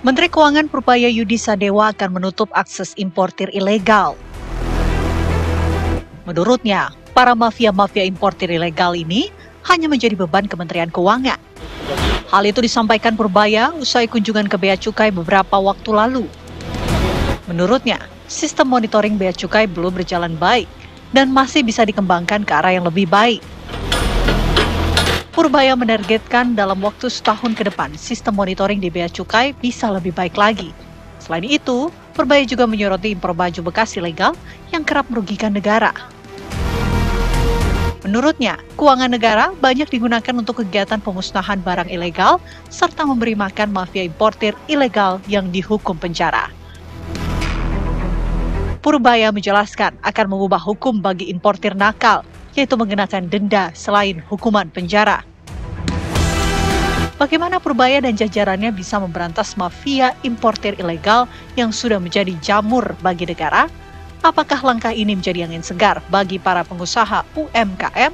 Menteri Keuangan Purbaya Yudi Sadewa akan menutup akses importir ilegal. Menurutnya, para mafia-mafia importir ilegal ini hanya menjadi beban Kementerian Keuangan. Hal itu disampaikan Purbaya usai kunjungan ke Bea Cukai beberapa waktu lalu. Menurutnya, sistem monitoring Bea Cukai belum berjalan baik dan masih bisa dikembangkan ke arah yang lebih baik. Purbaya menargetkan dalam waktu setahun ke depan, sistem monitoring di Bea Cukai bisa lebih baik lagi. Selain itu, Purbaya juga menyoroti impor baju bekas ilegal yang kerap merugikan negara. Menurutnya, keuangan negara banyak digunakan untuk kegiatan pemusnahan barang ilegal serta memberi makan mafia importir ilegal yang dihukum penjara. Purbaya menjelaskan akan mengubah hukum bagi importir nakal, yaitu mengenakan denda selain hukuman penjara. Bagaimana Purbaya dan jajarannya bisa memberantas mafia importir ilegal yang sudah menjadi jamur bagi negara? Apakah langkah ini menjadi angin segar bagi para pengusaha UMKM?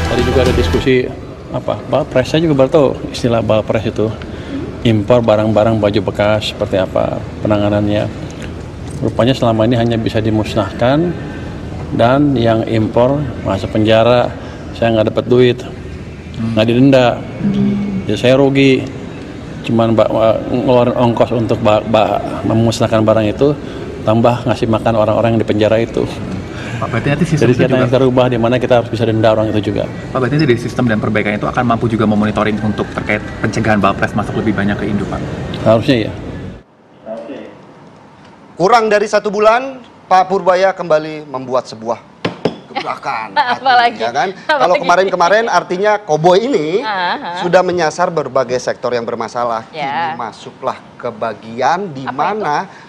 Tadi juga ada diskusi Balpres, saya juga baru tahu istilah Balpres itu. Impor barang-barang baju bekas seperti apa penanganannya. Rupanya selama ini hanya bisa dimusnahkan dan yang impor masuk penjara, saya nggak dapat duit, nggak didenda. Ya saya rugi, cuman ngeluarin ongkos untuk memusnahkan barang itu, tambah ngasih makan orang-orang yang di penjara itu. Pak, berarti nanti sistem jadi kita yang terubah di mana kita harus bisa denda orang itu juga. Pak, berarti dari sistem dan perbaikan itu akan mampu juga memonitoring untuk terkait pencegahan Balpres masuk lebih banyak ke Indo, Pak? Harusnya ya. Kurang dari 1 bulan, Pak Purbaya kembali membuat sebuah gebrakan. Apalagi? Ya kan? Kalau kemarin-kemarin artinya koboi ini sudah menyasar berbagai sektor yang bermasalah. Kini masuklah ke bagian di mana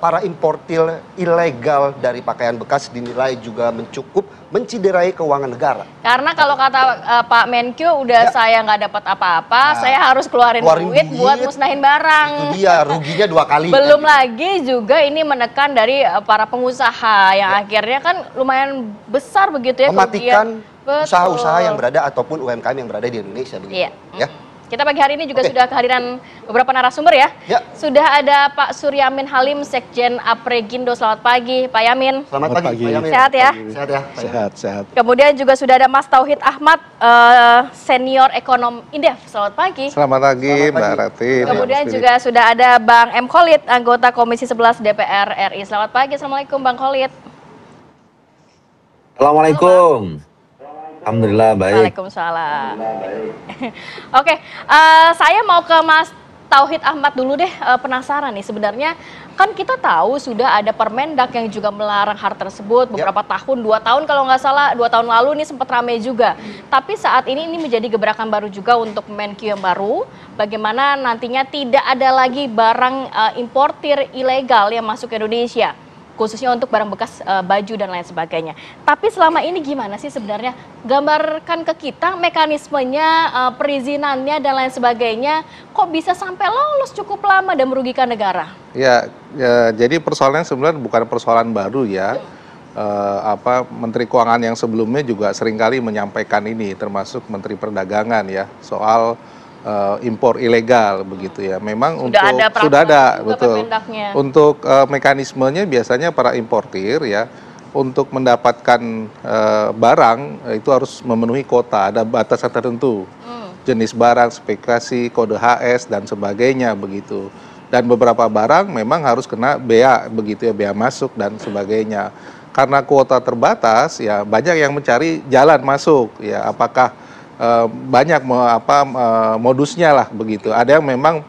para importir ilegal dari pakaian bekas dinilai juga mencukup menciderai keuangan negara. Karena kalau kata Pak Menkyu udah saya nggak dapat apa-apa, saya harus keluarin duit buat musnahin barang. Itu dia, ruginya 2 kali. Belum lagi juga ini menekan dari para pengusaha yang akhirnya kan lumayan besar begitu ya. Mematikan usaha-usaha yang berada ataupun UMKM yang berada di Indonesia. Begitu. Ya. Kita pagi hari ini juga sudah kehadiran beberapa narasumber ya. Sudah ada Pak Suryamin Halim, Sekjen Apregindo. Selamat pagi, Pak Yamin. Selamat pagi, Pak Yamin. Sehat ya? Sehat ya? Sehat. Kemudian juga sudah ada Mas Tauhid Ahmad, Senior Ekonom Indef. Selamat pagi. Selamat pagi, Mbak Rati. Kemudian juga sudah ada Bang M. Khalid, anggota Komisi 11 DPR RI. Selamat pagi, Assalamualaikum Bang Khalid. Assalamualaikum. Alhamdulillah baik. Waalaikumsalam. Oke, saya mau ke Mas Tauhid Ahmad dulu deh, penasaran nih sebenarnya kan kita tahu sudah ada Permendak yang juga melarang hal tersebut beberapa tahun, 2 tahun kalau nggak salah, 2 tahun lalu ini sempat ramai juga. Tapi saat ini menjadi gebrakan baru juga untuk Menkyu yang baru, bagaimana nantinya tidak ada lagi barang importir ilegal yang masuk ke Indonesia, khususnya untuk barang bekas baju dan lain sebagainya. Tapi selama ini gimana sih sebenarnya? Gambarkan ke kita mekanismenya, perizinannya dan lain sebagainya, kok bisa sampai lolos cukup lama dan merugikan negara? Ya, jadi persoalannya sebenarnya bukan persoalan baru ya. Menteri Keuangan yang sebelumnya juga seringkali menyampaikan ini, termasuk Menteri Perdagangan ya, soal impor ilegal begitu ya. Memang sudah ada betul. Untuk mekanismenya biasanya para importir ya untuk mendapatkan barang itu harus memenuhi kota, ada batasan tertentu. Jenis barang, spesifikasi, kode HS dan sebagainya begitu. Dan beberapa barang memang harus kena bea begitu ya, bea masuk dan sebagainya. Karena kuota terbatas ya banyak yang mencari jalan masuk ya, apakah banyak modusnya lah begitu. Ada yang memang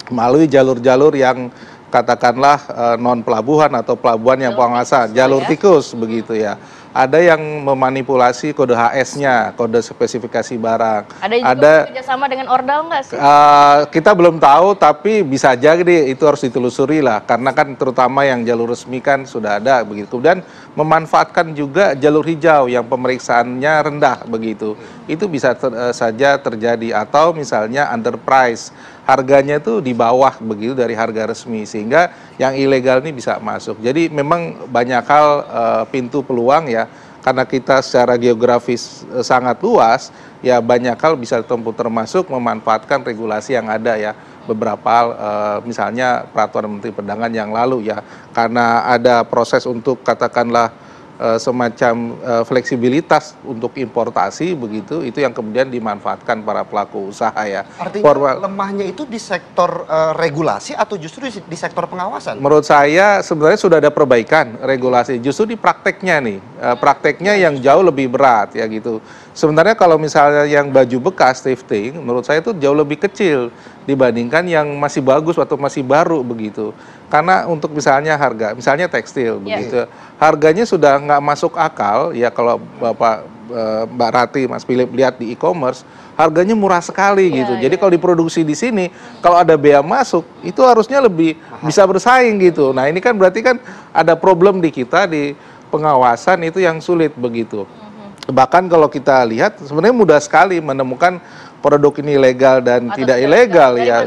melalui jalur-jalur yang katakanlah non pelabuhan atau pelabuhan yang pengawasan, jalur tikus begitu ya. Ada yang memanipulasi kode HS-nya, kode spesifikasi barang. Ada juga kerjasama dengan Ordal nggak sih? Kita belum tahu, tapi bisa jadi itu harus ditelusuri lah. Karena kan terutama yang jalur resmi kan sudah ada begitu. Kemudian memanfaatkan juga jalur hijau yang pemeriksaannya rendah begitu. Itu bisa saja terjadi. Atau misalnya underprice, harganya itu di bawah begitu dari harga resmi. Sehingga yang ilegal ini bisa masuk. Jadi memang banyak hal pintu peluang ya. karena kita secara geografis sangat luas, ya banyak hal bisa ditempuh, termasuk memanfaatkan regulasi yang ada ya. Beberapa hal, misalnya peraturan Menteri Perdagangan yang lalu ya, karena ada proses untuk katakanlah semacam fleksibilitas untuk importasi begitu, itu yang kemudian dimanfaatkan para pelaku usaha ya. Artinya lemahnya itu di sektor regulasi atau justru di sektor pengawasan? Menurut saya sebenarnya sudah ada perbaikan regulasi, justru di prakteknya nih, prakteknya yang jauh lebih berat ya gitu. Sebenarnya kalau misalnya yang baju bekas thrifting, menurut saya itu jauh lebih kecil dibandingkan yang masih bagus atau masih baru begitu. Karena untuk misalnya harga, misalnya tekstil begitu, harganya sudah nggak masuk akal ya kalau Mbak Rati, Mas Philip lihat di e-commerce, harganya murah sekali gitu. Jadi kalau diproduksi di sini, kalau ada bea masuk, itu harusnya lebih bisa bersaing gitu. Nah ini kan berarti kan ada problem di kita di pengawasan itu yang sulit begitu. Bahkan kalau kita lihat sebenarnya mudah sekali menemukan produk ini legal dan tidak ilegal ya.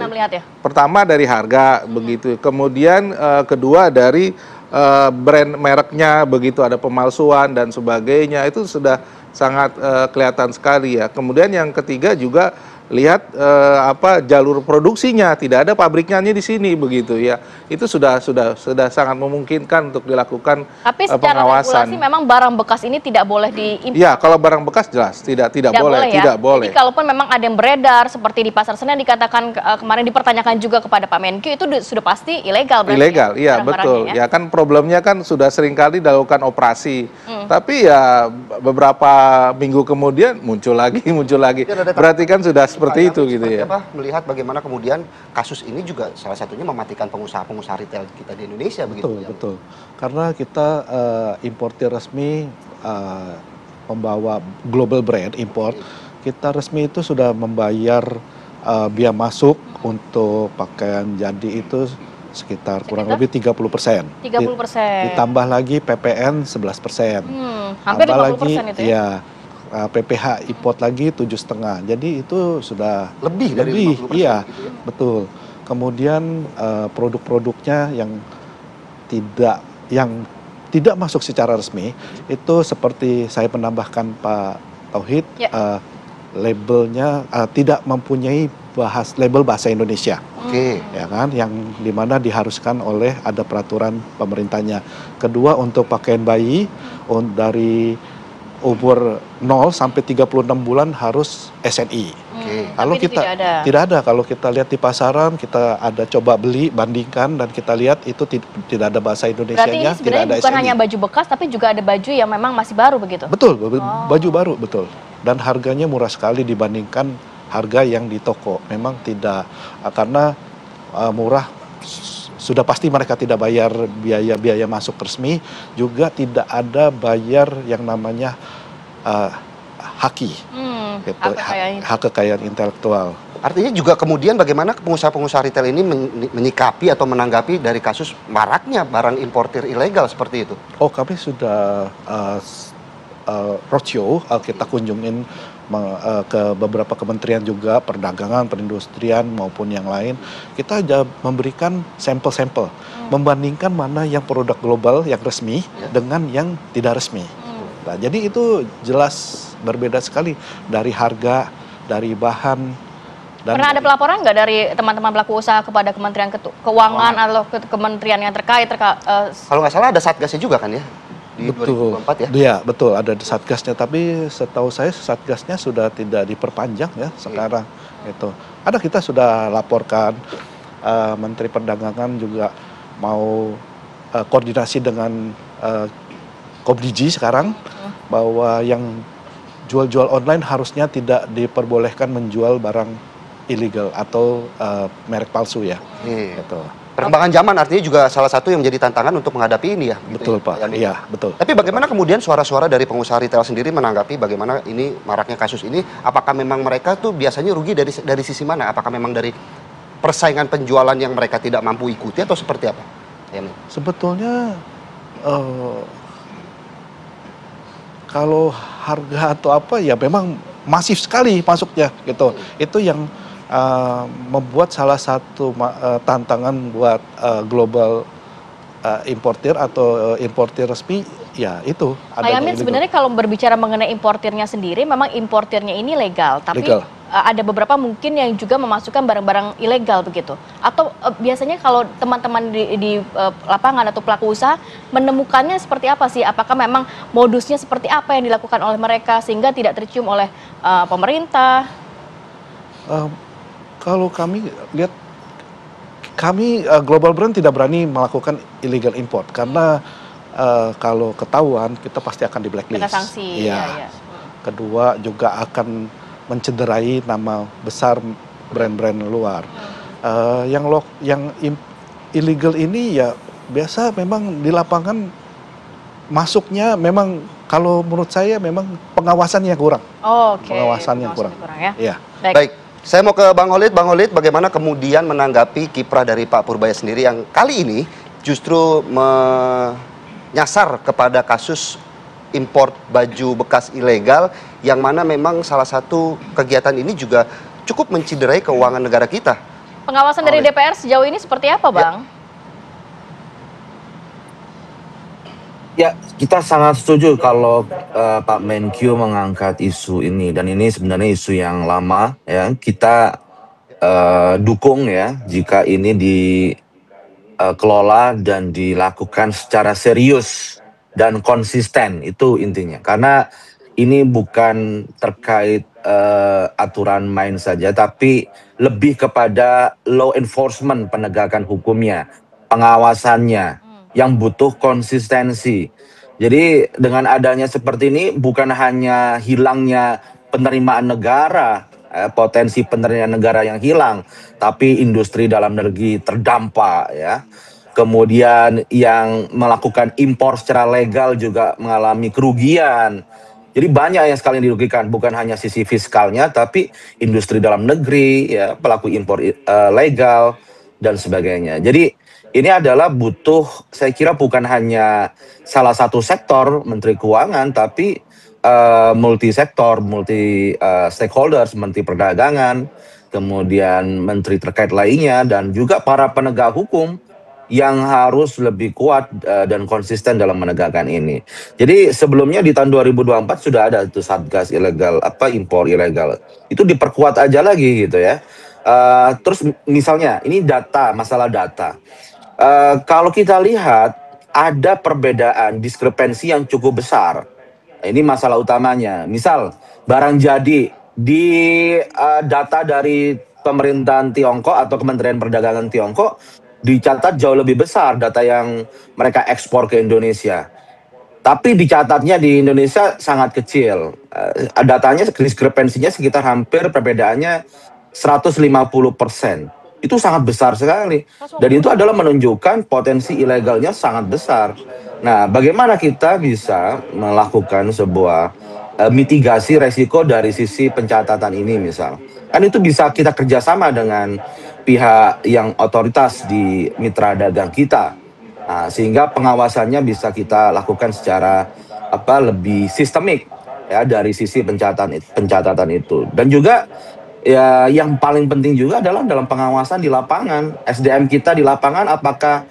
Pertama dari harga begitu, kemudian kedua dari brand mereknya begitu, ada pemalsuan dan sebagainya, itu sudah sangat kelihatan sekali ya. Kemudian yang ketiga juga lihat jalur produksinya, tidak ada pabriknya di sini begitu ya. Itu sudah sangat memungkinkan untuk dilakukan pengawasan. Tapi secara regulasi memang barang bekas ini tidak boleh diimpor. Iya, kalau barang bekas jelas tidak boleh, tidak boleh. Jadi kalaupun memang ada yang beredar seperti di Pasar Senen dikatakan kemarin dipertanyakan juga kepada Pak Menkyu, itu sudah pasti ilegal berarti. Ilegal, iya betul. Ya kan problemnya kan sudah seringkali dilakukan operasi. Tapi ya beberapa minggu kemudian muncul lagi. Berarti kan sudah seperti itu gitu ya. Melihat bagaimana kemudian kasus ini juga salah satunya mematikan pengusaha retail kita di Indonesia begitu. Betul. Karena kita importir resmi membawa global brand import, kita resmi itu sudah membayar biaya masuk untuk pakaian jadi itu sekitar kurang lebih 30%. 30%. Ditambah lagi PPN 11%. Hampir 50% lagi, itu ya? PPH import lagi 7,5. Jadi itu sudah lebih dari 50%. Iya, gitu ya? Betul. Kemudian produk-produknya yang tidak masuk secara resmi itu seperti saya menambahkan Pak Tauhid, labelnya tidak mempunyai label bahasa Indonesia. Ya kan, yang dimana diharuskan oleh ada peraturan pemerintahnya. Kedua, untuk pakaian bayi dari umur 0 sampai 36 bulan harus SNI. Kalau kita tidak ada, kalau kita lihat di pasaran, kita ada coba beli, bandingkan, dan kita lihat itu tidak ada bahasa Indonesianya, berarti tidak ada bukan SNI. Hanya baju bekas, tapi juga ada baju yang memang masih baru begitu? Betul, baju baru, betul. Dan harganya murah sekali dibandingkan harga yang di toko. Memang tidak, karena murah, sudah pasti mereka tidak bayar biaya masuk resmi, juga tidak ada bayar yang namanya haki, gitu, hak kekayaan intelektual. Artinya juga kemudian bagaimana pengusaha-pengusaha retail ini menyikapi atau menanggapi dari kasus maraknya barang importir ilegal seperti itu? Oh, kami sudah roadshow, kita kunjungin ke beberapa kementerian juga, perdagangan, perindustrian maupun yang lain. Kita memberikan sampel-sampel, membandingkan mana yang produk global yang resmi dengan yang tidak resmi. Nah, jadi itu jelas berbeda sekali dari harga, dari bahan. Pernah ada pelaporan nggak dari teman-teman pelaku usaha kepada Kementerian Keuangan atau ke kementerian yang terkait? Kalau nggak salah ada satgasnya juga kan ya? Di betul, 2024 ya? Iya, betul, ada satgasnya, tapi setahu saya satgasnya sudah tidak diperpanjang ya sekarang. Itu ada, kita sudah laporkan, Menteri Perdagangan juga mau koordinasi dengan Komdigi sekarang, bahwa yang jual-jual online harusnya tidak diperbolehkan menjual barang ilegal atau merek palsu ya. Gitu. Perkembangan zaman artinya juga salah satu yang menjadi tantangan untuk menghadapi ini ya. Betul gitu, Pak, iya betul. Tapi bagaimana kemudian suara-suara dari pengusaha retail sendiri menanggapi bagaimana ini maraknya kasus ini? Apakah memang mereka tuh biasanya rugi dari sisi mana? Apakah memang dari persaingan penjualan yang mereka tidak mampu ikuti atau seperti apa? Sebetulnya kalau harga atau apa ya memang masif sekali masuknya gitu. Itu yang membuat salah satu tantangan buat global importir atau importir resmi ya itu. Pak Yamin, sebenarnya kalau berbicara mengenai importirnya sendiri, memang importirnya ini legal, tapi legal. Ada beberapa mungkin yang juga memasukkan barang-barang ilegal begitu. Atau biasanya kalau teman-teman di lapangan atau pelaku usaha menemukannya seperti apa sih? Apakah memang modusnya seperti apa yang dilakukan oleh mereka sehingga tidak tercium oleh pemerintah? Kalau kami lihat, kami Global Brand tidak berani melakukan illegal import karena kalau ketahuan kita pasti akan di blacklist. Kena sanksi. Ya. Kedua juga akan mencederai nama besar brand-brand luar. Yang illegal ini ya biasa memang di lapangan masuknya memang kalau menurut saya memang pengawasannya kurang. Pengawasannya kurang. Ya. Baik. Saya mau ke Bang Holid. Bang Holid, bagaimana kemudian menanggapi kiprah dari Pak Purbaya sendiri yang kali ini justru menyasar kepada kasus impor baju bekas ilegal, yang mana memang salah satu kegiatan ini juga cukup menciderai keuangan negara kita. Pengawasan dari DPR sejauh ini seperti apa, Bang? Ya, kita sangat setuju kalau Pak Menkyu mengangkat isu ini, dan ini sebenarnya isu yang lama ya. Kita dukung ya jika ini dikelola dan dilakukan secara serius dan konsisten, itu intinya. Karena ini bukan terkait aturan main saja, tapi lebih kepada law enforcement, penegakan hukumnya, pengawasannya, yang butuh konsistensi. Jadi dengan adanya seperti ini bukan hanya hilangnya penerimaan negara, potensi penerimaan negara yang hilang, tapi industri dalam negeri terdampak ya. Kemudian yang melakukan impor secara legal juga mengalami kerugian. Jadi banyak yang sekali dirugikan, bukan hanya sisi fiskalnya, tapi industri dalam negeri, ya, pelaku impor legal, dan sebagainya. Jadi ini adalah butuh, saya kira bukan hanya salah satu sektor, Menteri Keuangan, tapi multi sektor, multi stakeholders, Menteri Perdagangan, kemudian menteri terkait lainnya, dan juga para penegak hukum yang harus lebih kuat dan konsisten dalam menegakkan ini. Jadi sebelumnya di tahun 2024 sudah ada itu Satgas ilegal, impor ilegal. Itu diperkuat aja lagi gitu ya. Terus misalnya ini data, masalah data. Kalau kita lihat ada perbedaan, diskrepensi yang cukup besar. Ini masalah utamanya. Misal barang jadi di data dari pemerintahan Tiongkok atau Kementerian Perdagangan Tiongkok dicatat jauh lebih besar data yang mereka ekspor ke Indonesia. Tapi dicatatnya di Indonesia sangat kecil. Datanya diskrepensinya sekitar hampir perbedaannya 150%. Itu sangat besar sekali. Dan itu adalah menunjukkan potensi ilegalnya sangat besar. Nah, bagaimana kita bisa melakukan sebuah mitigasi resiko dari sisi pencatatan ini misal. Kan itu bisa kita kerjasama dengan pihak yang otoritas di mitra dagang kita. Nah, sehingga pengawasannya bisa kita lakukan secara lebih sistemik ya dari sisi pencatatan itu. Dan juga ya yang paling penting juga adalah dalam pengawasan di lapangan, SDM kita di lapangan apakah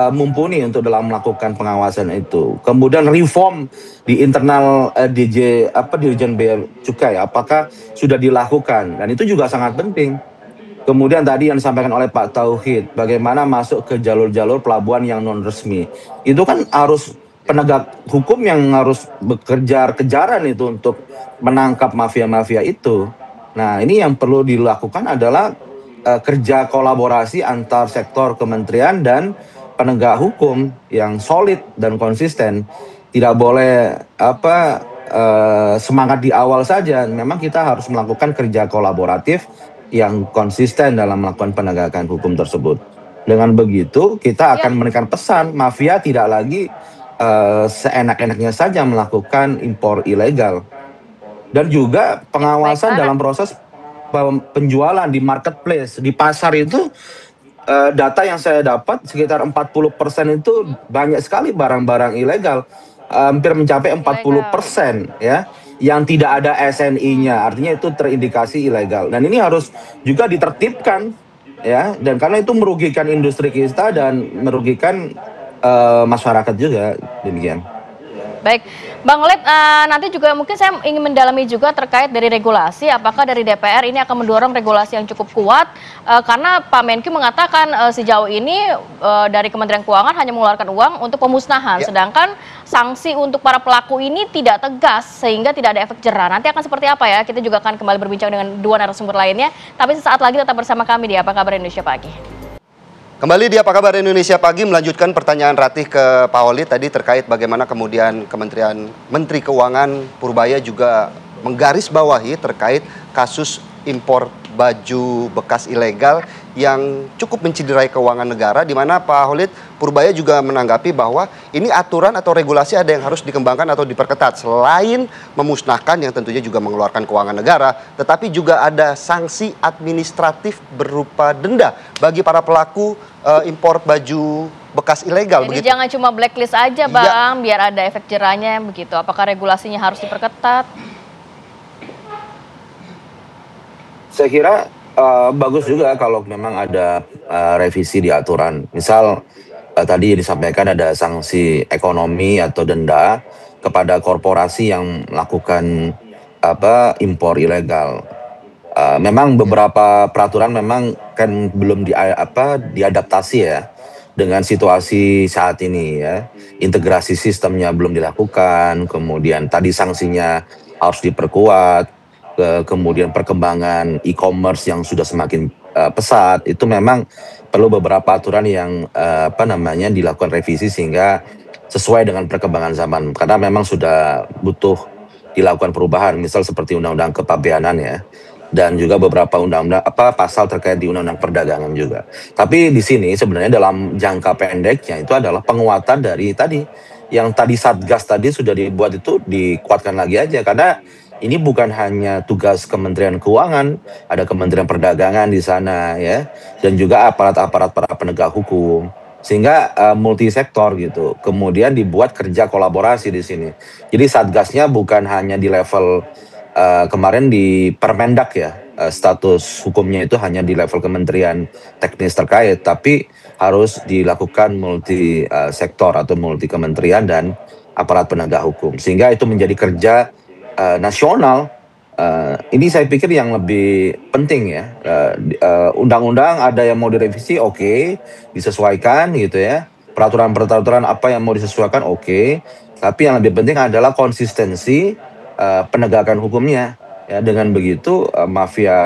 mumpuni untuk dalam melakukan pengawasan itu. Kemudian reform di internal Dirjen Bea Cukai apakah sudah dilakukan, dan itu juga sangat penting. Kemudian tadi yang disampaikan oleh Pak Tauhid, bagaimana masuk ke jalur-jalur pelabuhan yang non resmi. Itu kan harus penegak hukum yang harus kejaran itu untuk menangkap mafia-mafia itu. Nah, ini yang perlu dilakukan adalah kerja kolaborasi antar sektor kementerian dan penegak hukum yang solid dan konsisten. Tidak boleh semangat di awal saja. Memang kita harus melakukan kerja kolaboratif yang konsisten dalam melakukan penegakan hukum tersebut. Dengan begitu kita akan memberikan pesan mafia tidak lagi seenak-enaknya saja melakukan impor ilegal. Dan juga pengawasan dalam proses penjualan di marketplace, di pasar itu data yang saya dapat sekitar 40% itu banyak sekali barang-barang ilegal, hampir mencapai 40% ya, yang tidak ada SNI-nya, artinya itu terindikasi ilegal. Dan ini harus juga ditertibkan ya, dan karena itu merugikan industri kita dan merugikan masyarakat juga, demikian. Baik, Bang Olid, nanti juga mungkin saya ingin mendalami juga terkait dari regulasi, apakah dari DPR ini akan mendorong regulasi yang cukup kuat, karena Pak Menkyu mengatakan sejauh ini dari Kementerian Keuangan hanya mengeluarkan uang untuk pemusnahan, sedangkan sanksi untuk para pelaku ini tidak tegas sehingga tidak ada efek jera. Nanti akan seperti apa ya? Kita juga akan kembali berbincang dengan dua narasumber lainnya, tapi sesaat lagi tetap bersama kami di Apa Kabar Indonesia Pagi. Kembali di Apa Kabar Indonesia Pagi, melanjutkan pertanyaan Ratih ke Pak Olid tadi terkait bagaimana kemudian Menteri Keuangan Purbaya juga menggarisbawahi terkait kasus impor baju bekas ilegal yang cukup menciderai keuangan negara, di mana Pak Olid Purbaya juga menanggapi bahwa ini aturan atau regulasi ada yang harus dikembangkan atau diperketat. Selain memusnahkan yang tentunya juga mengeluarkan keuangan negara, tetapi juga ada sanksi administratif berupa denda bagi para pelaku impor baju bekas ilegal. Jadi begitu. jangan cuma blacklist aja Bang, biar ada efek jerahnya begitu. Apakah regulasinya harus diperketat? Saya kira bagus juga kalau memang ada revisi di aturan. Misal tadi disampaikan ada sanksi ekonomi atau denda kepada korporasi yang melakukan impor ilegal. Memang beberapa peraturan memang kan belum diadaptasi ya dengan situasi saat ini ya. Integrasi sistemnya belum dilakukan, kemudian tadi sanksinya harus diperkuat. Kemudian perkembangan e-commerce yang sudah semakin pesat, itu memang perlu beberapa aturan yang dilakukan revisi sehingga sesuai dengan perkembangan zaman, karena memang sudah butuh dilakukan perubahan, misal seperti undang-undang kepabeanan ya, dan juga beberapa undang-undang pasal terkait di undang-undang perdagangan juga. Tapi di sini sebenarnya dalam jangka pendeknya itu adalah penguatan dari tadi yang tadi Satgas tadi sudah dibuat, itu dikuatkan lagi aja, karena ini bukan hanya tugas Kementerian Keuangan, ada Kementerian Perdagangan di sana ya, dan juga aparat-aparat para penegak hukum, sehingga multisektor gitu. Kemudian dibuat kerja kolaborasi di sini. Jadi Satgasnya bukan hanya di level kemarin di Permendak ya, status hukumnya itu hanya di level kementerian teknis terkait, tapi harus dilakukan multi sektor atau multi kementerian dan aparat penegak hukum, sehingga itu menjadi kerja nasional. Ini saya pikir yang lebih penting ya. Undang-undang ada yang mau direvisi, oke, disesuaikan gitu ya. Peraturan-peraturan apa yang mau disesuaikan, oke. Tapi yang lebih penting adalah konsistensi penegakan hukumnya. Ya, dengan begitu mafia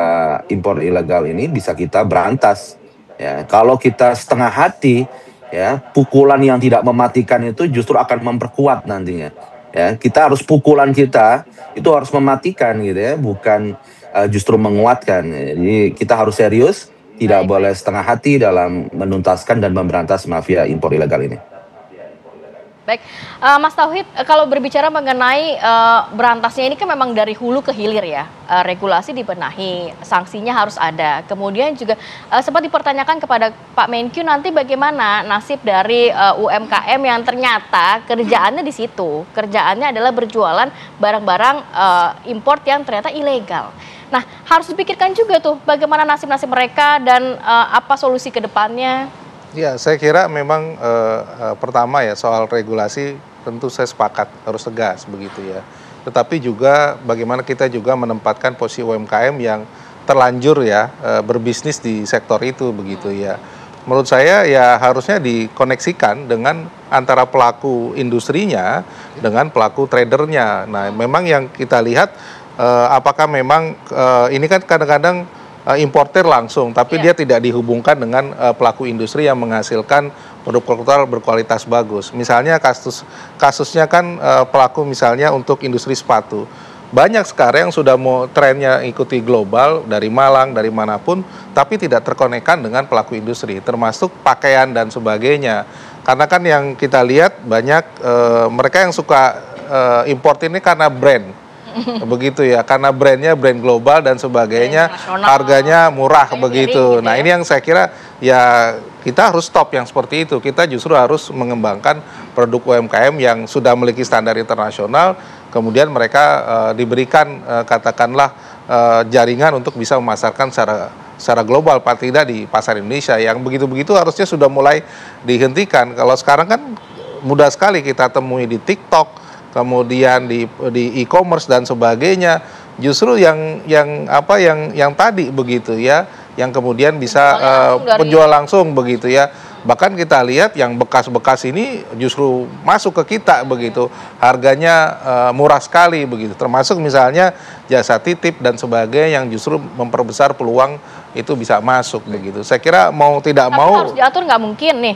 impor ilegal ini bisa kita berantas. Ya, kalau kita setengah hati, ya, pukulan yang tidak mematikan itu justru akan memperkuat nantinya. Ya, kita harus pukulan kita itu harus mematikan gitu ya, bukan justru menguatkan. Jadi kita harus serius, tidak boleh setengah hati dalam menuntaskan dan memberantas mafia impor ilegal ini. Baik, Mas Tauhid, kalau berbicara mengenai berantasnya ini kan memang dari hulu ke hilir ya, regulasi dibenahi, sanksinya harus ada. Kemudian juga sempat dipertanyakan kepada Pak Menkyu nanti bagaimana nasib dari UMKM yang ternyata kerjaannya di situ, kerjaannya adalah berjualan barang-barang import yang ternyata ilegal. Nah, harus dipikirkan juga tuh bagaimana nasib-nasib mereka dan apa solusi ke depannya. Ya, saya kira memang pertama ya soal regulasi tentu saya sepakat harus tegas begitu ya. Tetapi juga bagaimana kita juga menempatkan posisi UMKM yang terlanjur ya berbisnis di sektor itu begitu ya. Menurut saya ya harusnya dikoneksikan dengan antara pelaku industrinya dengan pelaku tradernya. Nah, memang yang kita lihat apakah memang ini kan kadang-kadang importer langsung, tapi dia tidak dihubungkan dengan pelaku industri yang menghasilkan produk-produk berkualitas bagus. Misalnya kasusnya kan pelaku misalnya untuk industri sepatu. Banyak sekarang yang sudah mau trennya ikuti global dari Malang, dari manapun, tapi tidak terkonekkan dengan pelaku industri, termasuk pakaian dan sebagainya. Karena kan yang kita lihat banyak mereka yang suka import ini karena brand. Begitu ya, karena brandnya brand global dan sebagainya, harganya murah begitu. Nah, ini yang saya kira ya kita harus stop yang seperti itu. Kita justru harus mengembangkan produk UMKM yang sudah memiliki standar internasional, kemudian mereka diberikan katakanlah jaringan untuk bisa memasarkan secara global, paling tidak di pasar Indonesia. Yang begitu-begitu harusnya sudah mulai dihentikan. Kalau sekarang kan mudah sekali kita temui di TikTok, kemudian di e-commerce dan sebagainya, justru yang tadi begitu ya, yang kemudian bisa penjual langsung begitu ya. Bahkan kita lihat yang bekas-bekas ini justru masuk ke kita begitu, harganya murah sekali begitu, termasuk misalnya jasa titip dan sebagainya yang justru memperbesar peluang itu bisa masuk begitu. Saya kira mau tidak tapi mau harus diatur, nggak mungkin nih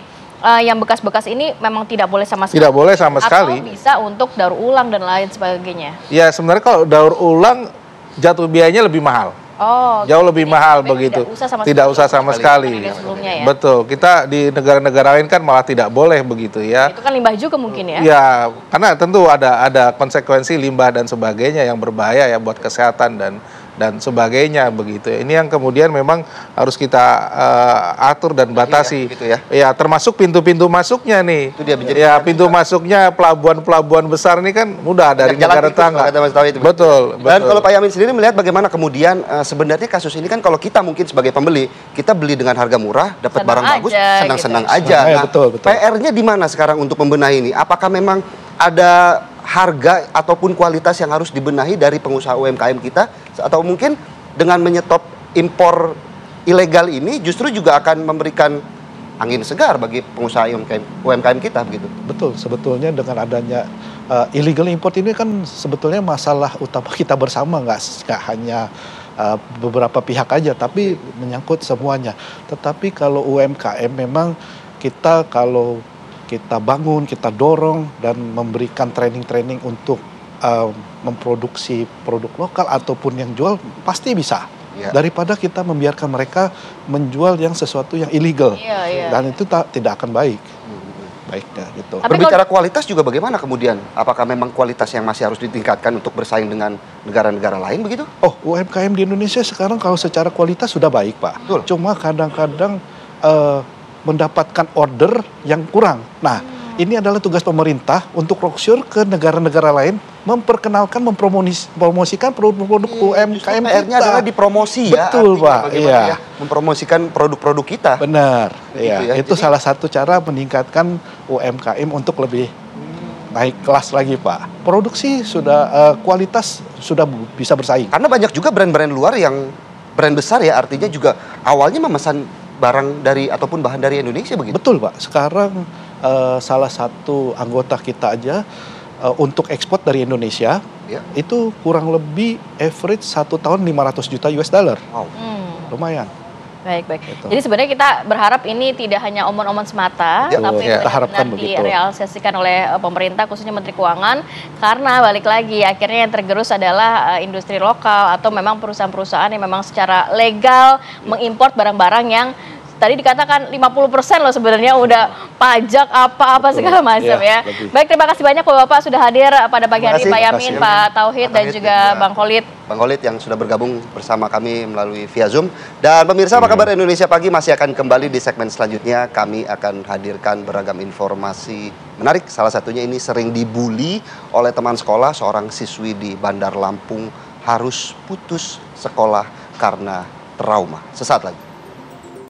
yang bekas-bekas ini memang tidak boleh sama sekali. Tidak boleh sama sekali. Atau bisa untuk daur ulang dan lain sebagainya. Ya sebenarnya kalau daur ulang jatuh biayanya lebih mahal. Oh, jauh lebih mahal begitu. Tidak usah sama sekali. Ya? Betul. Kita di negara-negara lain kan malah tidak boleh begitu ya. Itu kan limbah juga mungkin ya. Ya, karena tentu ada konsekuensi limbah dan sebagainya yang berbahaya ya buat kesehatan dan sebagainya begitu. Ini yang kemudian memang harus kita atur dan batasi. Gitu ya. Ya, termasuk pintu-pintu masuknya nih. Itu dia ya, pintu masuknya pelabuhan-pelabuhan besar ini kan mudah dari negara tetangga. Betul. Dan kalau Pak Yamin sendiri melihat bagaimana kemudian sebenarnya kasus ini kan kalau kita mungkin sebagai pembeli, kita beli dengan harga murah, dapat barang bagus, senang-senang aja. Nah, betul. PR-nya di mana sekarang untuk membenahi ini? Apakah memang ada harga ataupun kualitas yang harus dibenahi dari pengusaha UMKM kita, atau mungkin dengan menyetop impor ilegal ini justru juga akan memberikan angin segar bagi pengusaha UMKM kita begitu? Betul, sebetulnya dengan adanya illegal import ini kan sebetulnya masalah utama kita bersama, nggak hanya beberapa pihak aja, tapi menyangkut semuanya. Tetapi kalau UMKM memang kalau kita bangun, kita dorong dan memberikan training-training untuk memproduksi produk lokal ataupun yang jual, pasti bisa. Ya. Daripada kita membiarkan mereka menjual yang sesuatu yang illegal. Dan itu tidak akan baik. Baiknya gitu. Berbicara kualitas juga bagaimana kemudian? Apakah memang kualitas yang masih harus ditingkatkan untuk bersaing dengan negara-negara lain begitu? Oh, UMKM di Indonesia sekarang kalau secara kualitas sudah baik, Pak. Betul. Cuma kadang-kadang mendapatkan order yang kurang. Nah, ini adalah tugas pemerintah untuk roadshow ke negara-negara lain, memperkenalkan, mempromosikan produk-produk UMKM kita. PR-nya adalah dipromosi ya. Betul, Pak. Iya. Ya, mempromosikan produk-produk kita. Benar. Iya. Ya. Itu salah satu cara meningkatkan UMKM untuk lebih naik kelas lagi, Pak. Produksi sudah kualitas sudah bisa bersaing. Karena banyak juga brand-brand luar yang brand besar ya, artinya juga awalnya memesan barang dari ataupun bahan dari Indonesia begitu? Betul, Pak. Sekarang salah satu anggota kita aja untuk ekspor dari Indonesia itu kurang lebih average 1 tahun 500 juta US dollar. Wow. Lumayan. Baik. Gitu. Jadi sebenarnya kita berharap ini tidak hanya omong-omong semata, tapi benar-benar direalisasikan oleh pemerintah, khususnya Menteri Keuangan, karena balik lagi akhirnya yang tergerus adalah industri lokal atau memang perusahaan-perusahaan yang memang secara legal mengimpor barang-barang yang tadi dikatakan 50% loh sebenarnya udah pajak apa-apa segala macam ya. Baik, terima kasih banyak Bapak sudah hadir pada pagi hari, Pak Yamin, Pak Tauhid, dan juga Bang Khalid. Bang Khalid yang sudah bergabung bersama kami melalui via Zoom. Dan pemirsa, apa kabar Indonesia Pagi masih akan kembali di segmen selanjutnya. Kami akan hadirkan beragam informasi menarik. Salah satunya ini sering dibully oleh teman sekolah, seorang siswi di Bandar Lampung harus putus sekolah karena trauma. Sesaat lagi.